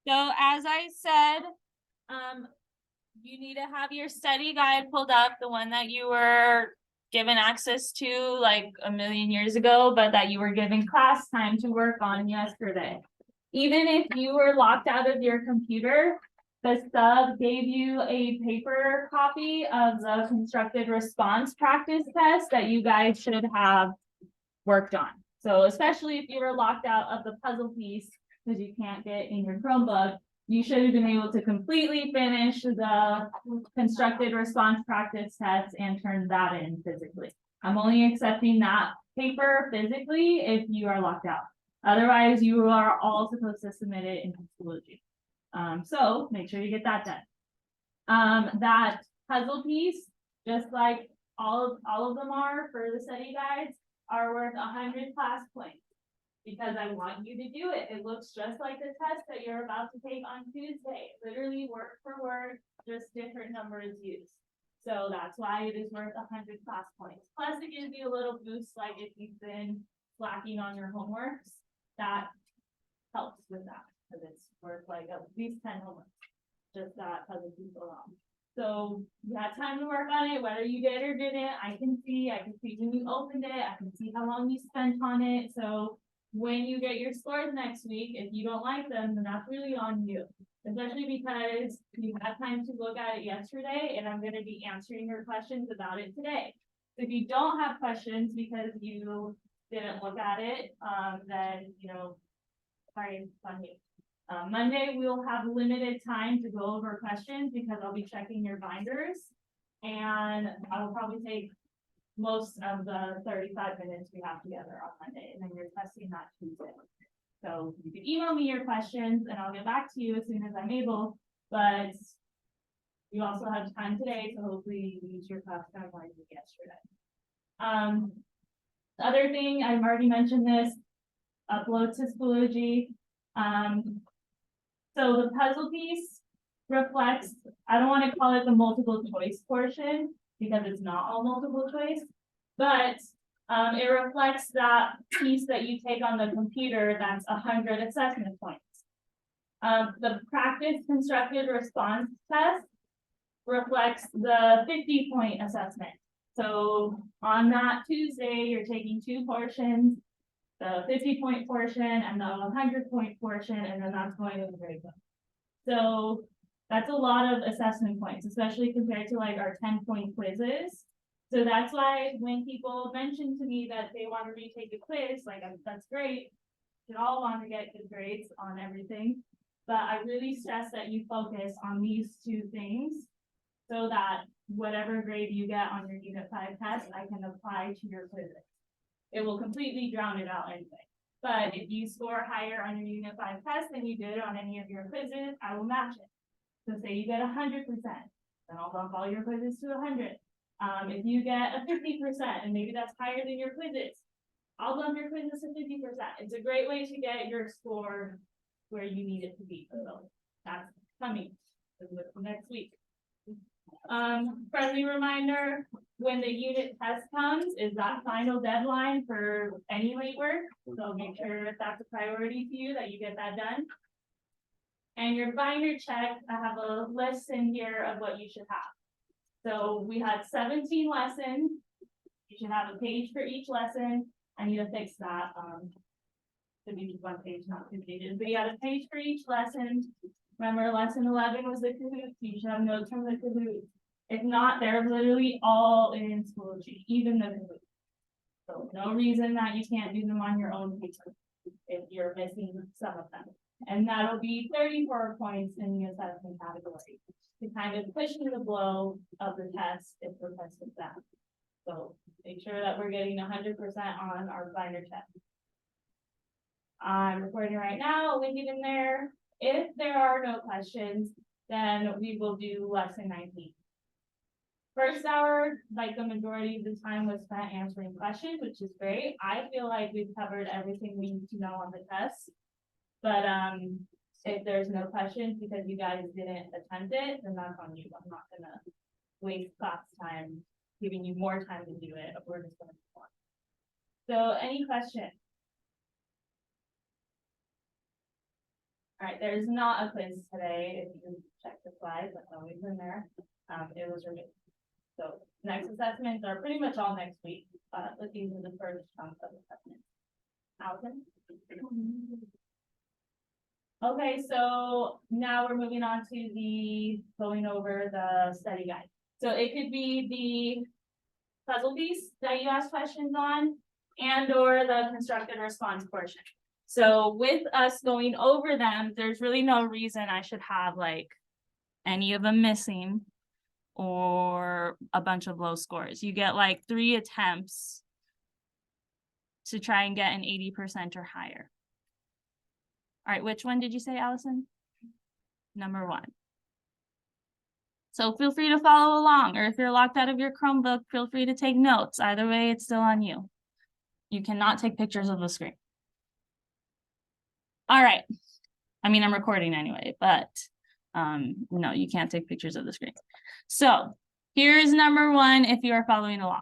So as I said, you need to have your study guide pulled up, the one that you were given access to like a million years ago, but that you were given class time to work on yesterday. Even if you were locked out of your computer, the sub gave you a paper copy of the constructed response practice test that you guys should have worked on. So especially if you were locked out of the puzzle piece because you can't get in your Chromebook, you should have been able to completely finish the constructed response practice test and turn that in physically. I'm only accepting that paper physically if you are locked out. Otherwise, you are all supposed to submit it in Schoology. So make sure you get that done. That puzzle piece, just like all of them are for the study guides, are worth 100 class points because I want you to do it. It looks just like the test that you're about to take on Tuesday, literally word for word, just different numbers used. So that's why it is worth 100 class points. Plus it gives you a little boost, like if you've been slacking on your homeworks, that helps with that because it's worth like at least 10 homeworks, just that puzzle piece alone. So you had time to work on it, whether you did or didn't. I can see when you opened it, I can see how long you spent on it. So when you get your scores next week, if you don't like them, then that's really on you. Especially because you had time to look at it yesterday and I'm gonna be answering your questions about it today. So if you don't have questions because you didn't look at it, then, sorry, it's on you. Monday, we'll have limited time to go over questions because I'll be checking your binders. And I will probably take most of the 35 minutes we have together on Monday, and then you're testing that Tuesday. So you can email me your questions and I'll get back to you as soon as I'm able, but you also have time today, so hopefully you use your class time wisely yesterday. The other thing, I've already mentioned this, upload to Schoology. So the puzzle piece reflects, I don't want to call it the multiple choice portion because it's not all multiple choice, but it reflects that piece that you take on the computer that's 100 assessment points. The practice constructed response test reflects the 50-point assessment. So on that Tuesday, you're taking two portions, the 50-point portion and the 100-point portion, and then that's going to the grade book. So that's a lot of assessment points, especially compared to like our 10-point quizzes. So that's why when people mention to me that they want to retake a quiz, like that's great. You all want to get good grades on everything. But I really stress that you focus on these two things so that whatever grade you get on your Unit 5 test, I can apply to your quizzes. It will completely drown it out anyway. But if you score higher on your Unit 5 test than you did on any of your quizzes, I will match it. So say you get 100%, then I'll bump all your quizzes to 100. If you get a 50%, and maybe that's higher than your quizzes, I'll bump your quizzes to 50%. It's a great way to get your score where you need it to be. So that's coming next week. Friendly reminder, when the unit test comes, is that final deadline for any late work. So make sure if that's a priority to you that you get that done. And your binder check, I have a list in here of what you should have. So we had 17 lessons. You should have a page for each lesson. I need to fix that. To be one page, not 2 pages, but you had a page for each lesson. Remember, lesson 11 was the Kahoot. You should have notes from the Kahoot. If not, they're literally all in Schoology, even the Kahoot. So no reason that you can't do them on your own paper if you're missing some of them. And that'll be 34 points in the assessment category to kind of cushion the blow of the test if the test is that. So make sure that we're getting 100% on our binder check. I'm recording right now, I'll link it in there. If there are no questions, then we will do lesson 19. First hour, like the majority of the time was spent answering questions, which is great. I feel like we've covered everything we need to know on the test. But if there's no questions because you guys didn't attempt it, then that's on you. I'm not gonna waste class time giving you more time to do it. We're just gonna move on. So any questions? All right, there's not a quiz today. If you check the slides, that's always in there. It was removed. So next assessments are pretty much all next week, but these are the first chunk of assessments. Allison? Okay, so now we're moving on to the going over the study guide. So it could be the puzzle piece that you ask questions on and or the constructed response portion. So with us going over them, there's really no reason I should have like any of them missing or a bunch of low scores. You get like 3 attempts to try and get an 80% or higher. All right, which one did you say, Allison? Number 1. So feel free to follow along, or if you're locked out of your Chromebook, feel free to take notes. Either way, it's still on you. You cannot take pictures of the screen. All right. I mean, I'm recording anyway, but no, you can't take pictures of the screen. So here's number 1 if you are following along.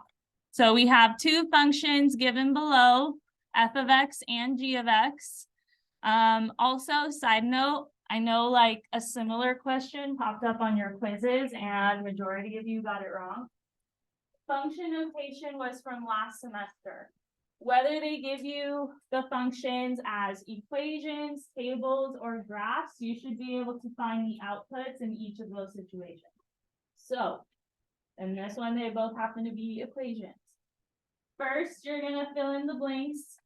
So we have 2 functions given below, f of x and g of x. Also, side note, I know like a similar question popped up on your quizzes and majority of you got it wrong. Function notation was from last semester. Whether they give you the functions as equations, tables, or graphs, you should be able to find the outputs in each of those situations. So, in this one, they both happen to be equations. First, you're gonna fill in the blanks.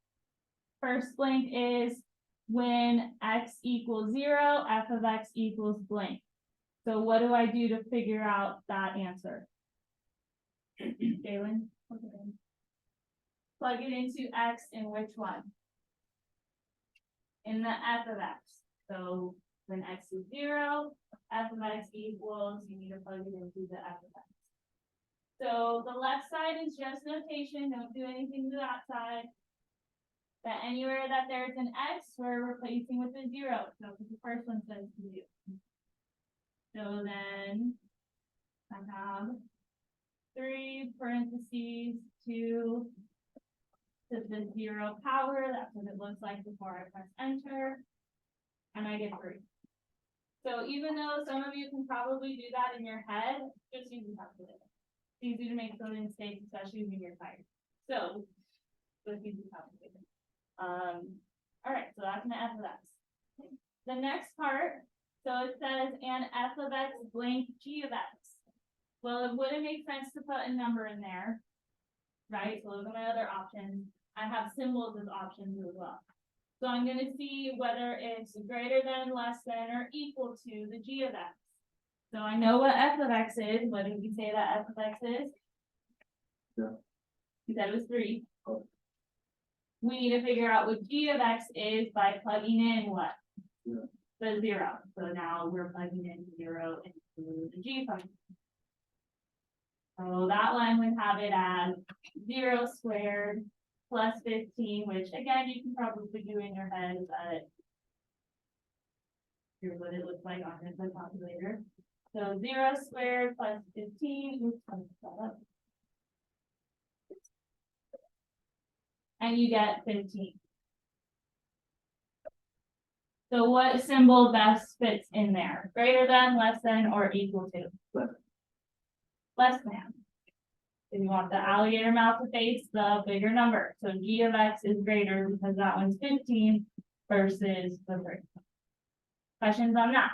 First blank is when x equals 0, f of x equals blank. So what do I do to figure out that answer? Jalen? Okay. Plug it into x in which one? In the f of x. So when x is 0, f of x equals, you need to plug it into the f of x. So the left side is just notation, don't do anything to that side. That anywhere that there's an x, we're replacing with a 0. So the first one says to do. So then I have 3 parentheses 2 to the 0 power. That's what it looks like before I press enter. And I get 3. So even though some of you can probably do that in your head, just use the calculator. It's easy to make silly mistakes, especially when you're tired. So just use the calculator. All right, so that's my f of x. The next part, so it says an f of x blank g of x. Well, it wouldn't make sense to put a number in there, right? So look at my other options. I have symbols as options as well. So I'm going to see whether it's greater than, less than, or equal to the g of x. So I know what f of x is. What did we say that f of x is? Yeah. You said it was 3. Oh. We need to figure out what g of x is by plugging in what? Yeah. The 0. So now we're plugging in 0 into the g function. So that one would have it as 0 squared plus 15, which again, you can probably do in your head, but here's what it looks like on the calculator. So 0 squared plus 15, oops, let me put that up. And you get 15. So what symbol best fits in there? Greater than, less than, or equal to? Less than. If you want the alligator mouth to face the bigger number. So g of x is greater because that one's 15 versus the 3. Questions on that?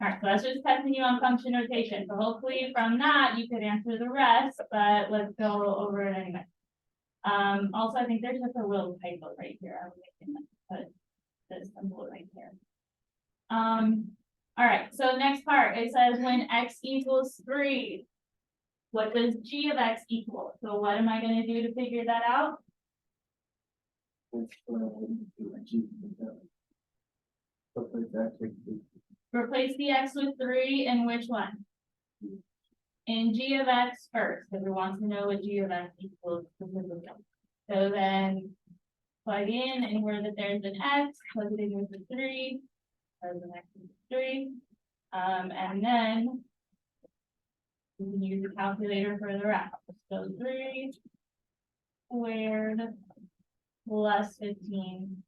All right, so that's just testing you on function notation. So hopefully from that you could answer the rest, but let's go over it anyway. Also, I think there's just a little typo right here. I was making that put this symbol right here. All right, so next part, it says when x equals 3, what does g of x equal? So what am I going to do to figure that out? Replace the x with 3 in which one? In g of x first, because we want to know what g of x equals specifically. So then plug in anywhere that there's an x, plug it in with the 3, as an x is 3. And then we can use the calculator for the rest. So 3 squared plus 15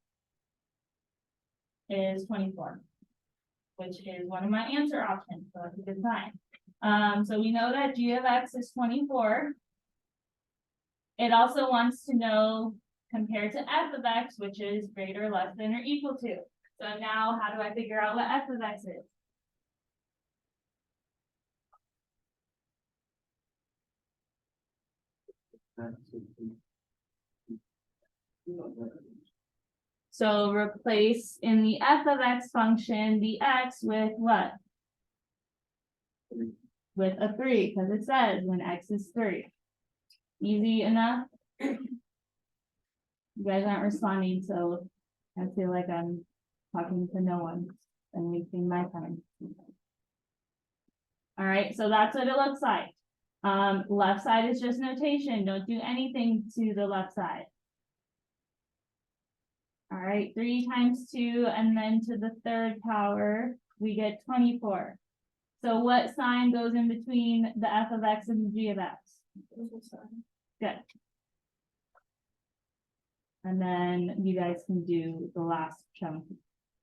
is 24. Which is one of my answer options, so that's a good sign. So we know that g of x is 24. It also wants to know compared to f of x, which is greater, less than, or equal to. So now how do I figure out what f of x is? So replace in the f of x function, the x with what? With a 3, because it says when x is 3. Easy enough? You guys aren't responding, so I feel like I'm talking to no one and wasting my time. All right, so that's what it looks like. Left side is just notation. Don't do anything to the left side. All right, 3 times 2, and then to the third power, we get 24. So what sign goes in between the f of x and the g of x? Good. And then you guys can do the last chunk.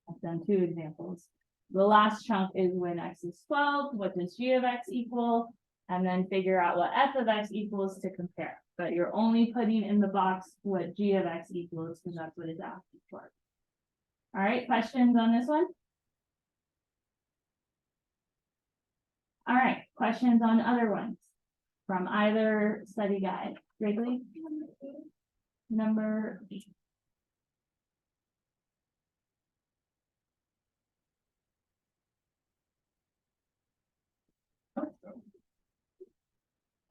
I've done 2 examples. The last chunk is when x is 12, what does g of x equal? And then figure out what f of x equals to compare. But you're only putting in the box what g of x equals because that's what it's asking for. All right, questions on this one? All right, questions on other ones from either study guide. Wrigley? Number 8.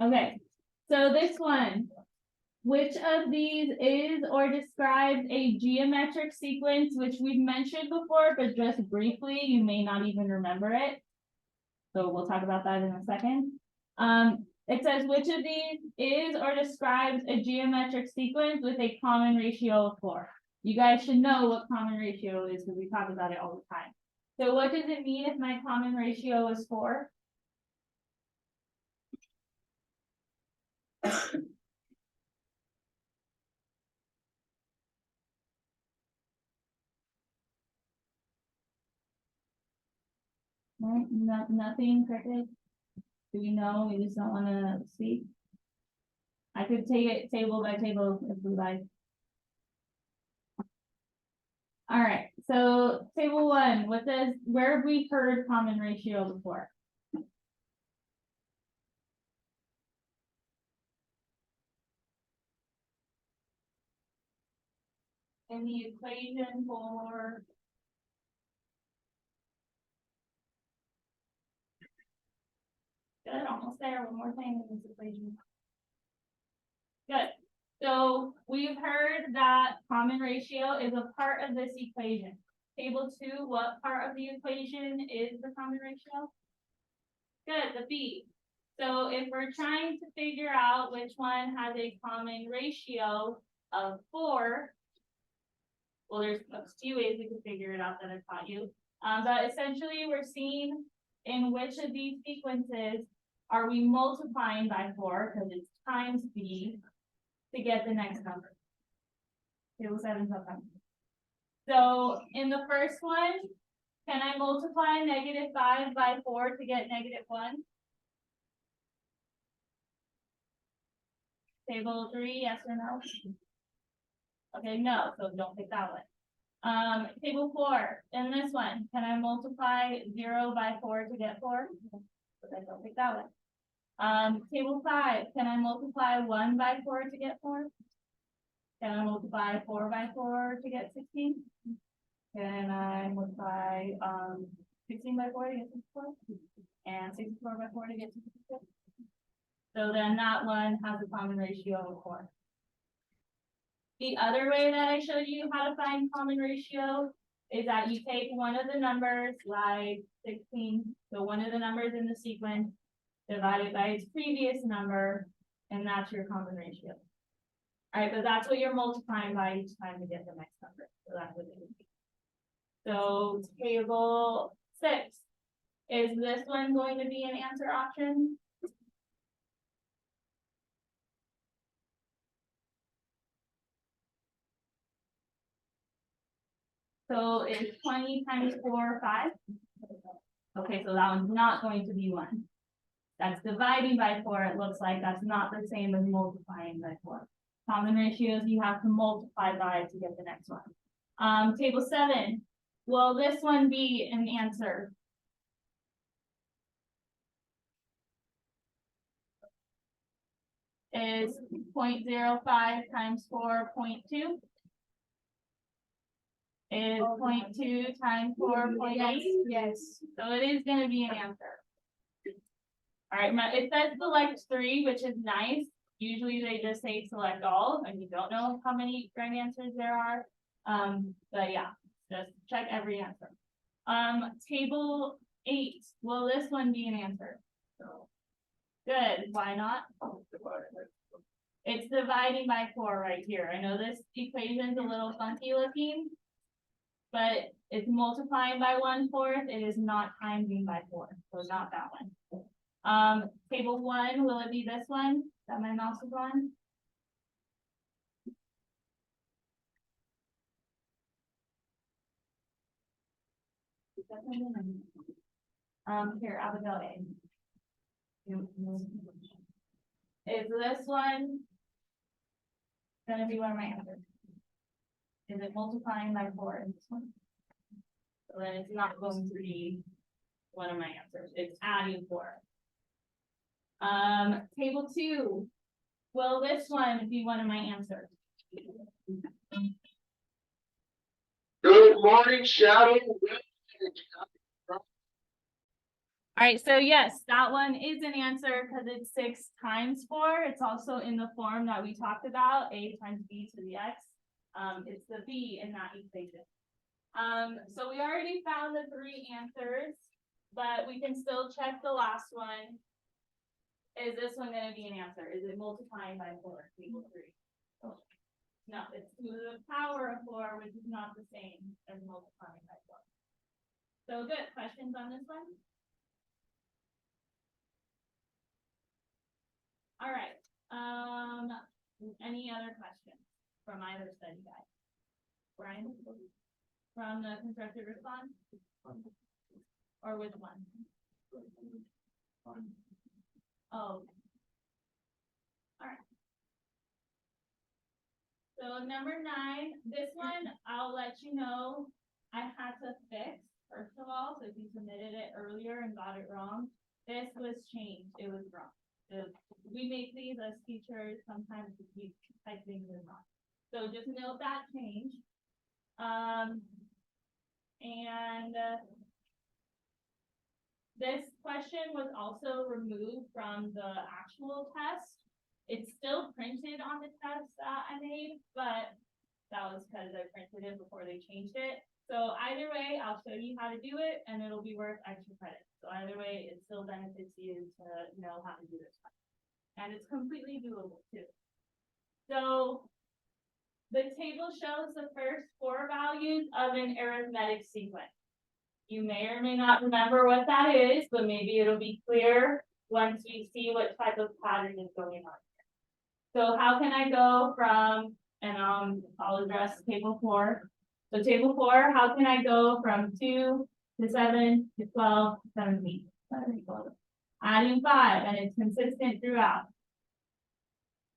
Okay, so this one, which of these is or describes a geometric sequence, which we've mentioned before, but just briefly, you may not even remember it. So we'll talk about that in a second. It says which of these is or describes a geometric sequence with a common ratio of 4. You guys should know what common ratio is because we talk about it all the time. So what does it mean if my common ratio is 4? Right, nothing, cricket. Do we know? We just don't want to speak. I could take it table by table if we like. All right, so table 1, where have we heard common ratio before? In the equation for good, almost there. One more thing in this equation. Good. So we've heard that common ratio is a part of this equation. Table 2, what part of the equation is the common ratio? Good, the B. So if we're trying to figure out which one has a common ratio of 4, well, there's a few ways we can figure it out that I taught you. But essentially we're seeing in which of these sequences are we multiplying by 4, because it's times B, to get the next number. Table 7 will come. So in the first one, can I multiply -5 by 4 to get -1? Table 3, yes or no? Okay, no, so don't pick that one. Table 4, in this one, can I multiply 0 by 4 to get 4? But I don't pick that one. Table 5, can I multiply 1 by 4 to get 4? Can I multiply 4 by 4 to get 16? Can I multiply 16 by 4 to get 64? And 64 by 4 to get 66? So then that one has a common ratio of 4. The other way that I showed you how to find common ratio is that you take one of the numbers, like 16, so one of the numbers in the sequence, divide it by its previous number, and that's your common ratio. All right, but that's what you're multiplying by each time to get the next number. So that's what it would be. So table 6, is this one going to be an answer option? So is 20 times 4, 5? Okay, so that one's not going to be 1. That's dividing by 4, it looks like that's not the same as multiplying by 4. Common ratios, you have to multiply by to get the next one. Table 7, will this one be an answer? Is 0.05 times 4.2? Is 0.2 times 4.8? Yes. So it is gonna be an answer. All right, it says select 3, which is nice. Usually they just say select all, and you don't know how many right answers there are. But yeah, just check every answer. Table 8, will this one be an answer? Good, why not? It's dividing by 4 right here. I know this equation's a little funky looking, but it's multiplying by 1/4. It is not timing by 4, so not that one. Table 1, will it be this one that my mouse is on? Here, Abigail A. Is this one gonna be one of my answers? Is it multiplying by 4 in this one? So then it's not going to be one of my answers. It's adding 4. Table 2. Will this one be one of my answers? Good morning, Shadow. All right, so yes, that one is an answer because it's 6 times 4. It's also in the form that we talked about, a times b to the x. It's the b in that equation. So we already found the 3 answers, but we can still check the last one. Is this one going to be an answer? Is it multiplying by 4 equals 3? Oh. No, it's to the power of 4, which is not the same as multiplying by 4. So good, questions on this one? All right, any other questions from either study guide? Brian, from the constructed response? Or which one? Oh. All right. So number 9, this one, I'll let you know, I had to fix, first of all, so if you submitted it earlier and got it wrong, this was changed, it was wrong. We make these as teachers, sometimes we type things in wrong. So just note that change. This question was also removed from the actual test. It's still printed on the test that I made, but that was because I printed it before they changed it. So either way, I'll show you how to do it and it'll be worth extra credit. So either way, it still benefits you to know how to do this. And it's completely doable too. So the table shows the first 4 values of an arithmetic sequence. You may or may not remember what that is, but maybe it'll be clear once we see what type of pattern is going on. So how can I go from, and I'll address table 4. So table 4, how can I go from 2 to 7 to 12 to 17? Adding 5, and it's consistent throughout.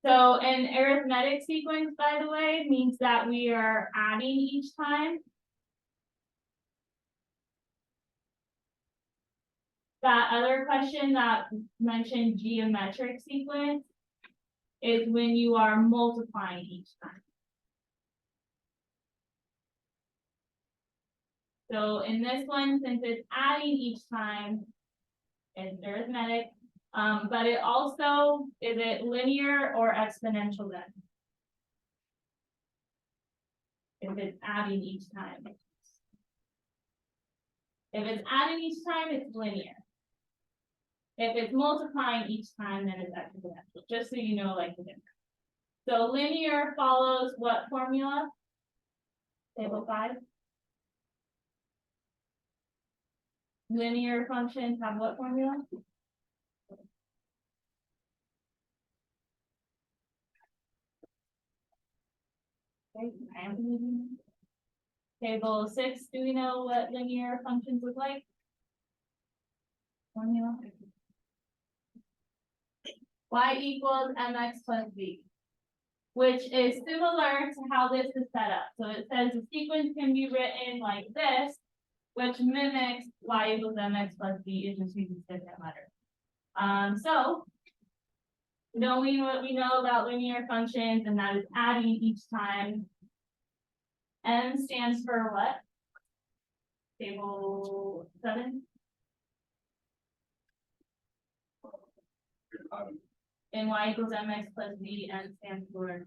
So an arithmetic sequence, by the way, means that we are adding each time. That other question that mentioned geometric sequence is when you are multiplying each time. So in this one, since it's adding each time, it's arithmetic, but it also, is it linear or exponential then? If it's adding each time. If it's adding each time, it's linear. If it's multiplying each time, then it's exponential, just so you know, like the difference. So linear follows what formula? Table 5. Linear functions have what formula? Okay, Table 6, do we know what linear functions look like? Formula. Y equals mx plus b, which is similar to how this is set up. So it says the sequence can be written like this, which mimics y equals mx plus b, it just uses different letters. So knowing what we know about linear functions, and that is adding each time. M stands for what? Table 7. And y equals mx plus b, n stands for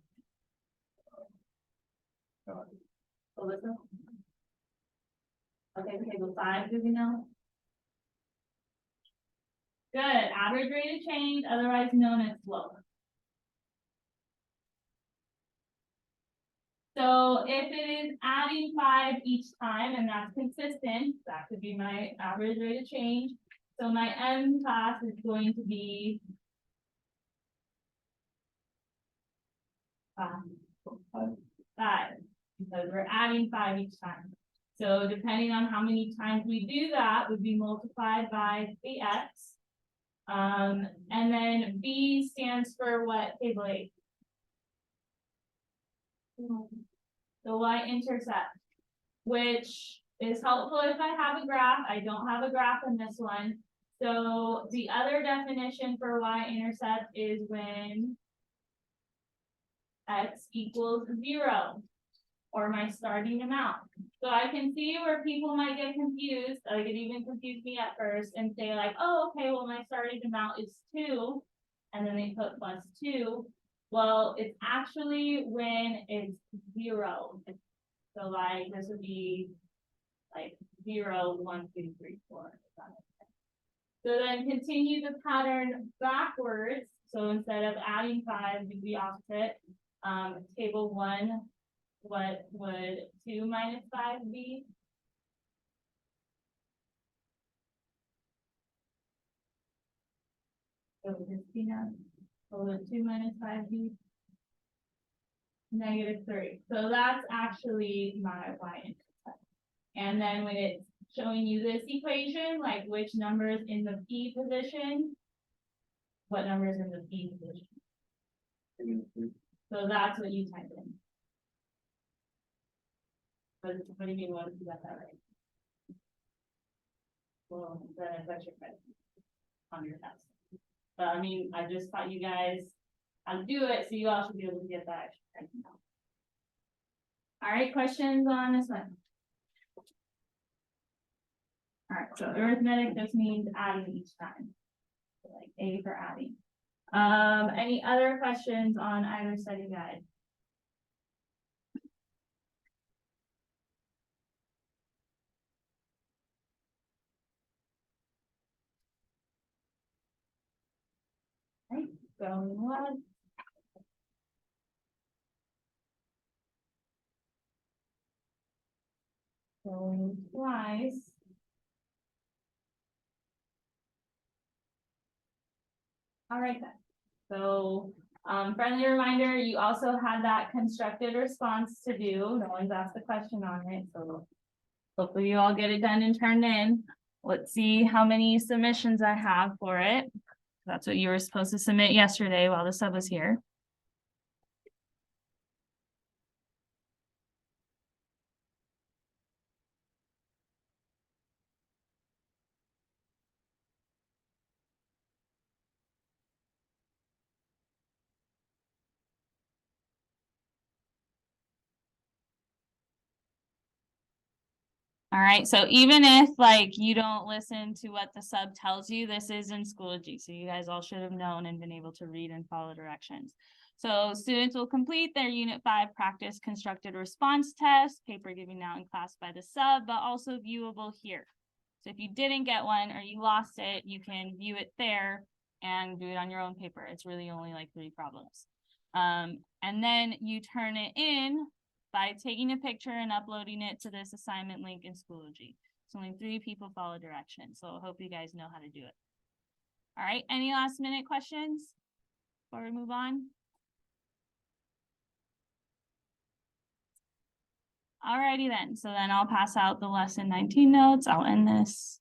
Alyssa. Okay, table 5, do we know? Good, average rate of change, otherwise known as slope. So if it is adding 5 each time, and that's consistent, that could be my average rate of change. So my M class is going to be 5, because we're adding 5 each time. So depending on how many times we do that, would be multiplied by the x. And then B stands for what, table 8? The y-intercept, which is helpful if I have a graph. I don't have a graph in this one. So the other definition for y-intercept is when x equals 0, or my starting amount. So I can see where people might get confused. Like it even confused me at first and say like, oh, okay, well, my starting amount is 2, and then they put plus 2. Well, it's actually when it's 0. So like this would be like 0, 1, 2, 3, 4. So then continue the pattern backwards. So instead of adding 5, do the opposite. Table 1, what would 2 minus 5 be? So Christina, what would 2 minus 5 be? -3. So that's actually my y-intercept. And then when it's showing you this equation, like which number is in the p position, what number is in the p position? So that's what you type in. What do you mean, what if you got that right? Well, then that's your credit on your test. But I mean, I just taught you guys how to do it, so you all should be able to get that extra credit now. All right, questions on this one? All right, so arithmetic just means adding each time. So like A for adding. Any other questions on either study guide? Right, going once. Going twice. All right then. So, friendly reminder, you also had that constructed response to do. No one's asked a question on it, so hopefully you all get it done and turned in. Let's see how many submissions I have for it. That's what you were supposed to submit yesterday while the sub was here. All right, so even if like you don't listen to what the sub tells you, this is in Schoology, so you guys all should have known and been able to read and follow directions. So students will complete their Unit 5 practice constructed response test, paper given out in class by the sub, but also viewable here. So if you didn't get one or you lost it, you can view it there and do it on your own paper. It's really only like 3 problems. And then you turn it in by taking a picture and uploading it to this assignment link in Schoology. So only 3 people follow directions, so I hope you guys know how to do it. All right, any last minute questions before we move on? Alrighty then, so then I'll pass out the lesson 19 notes. I'll end this.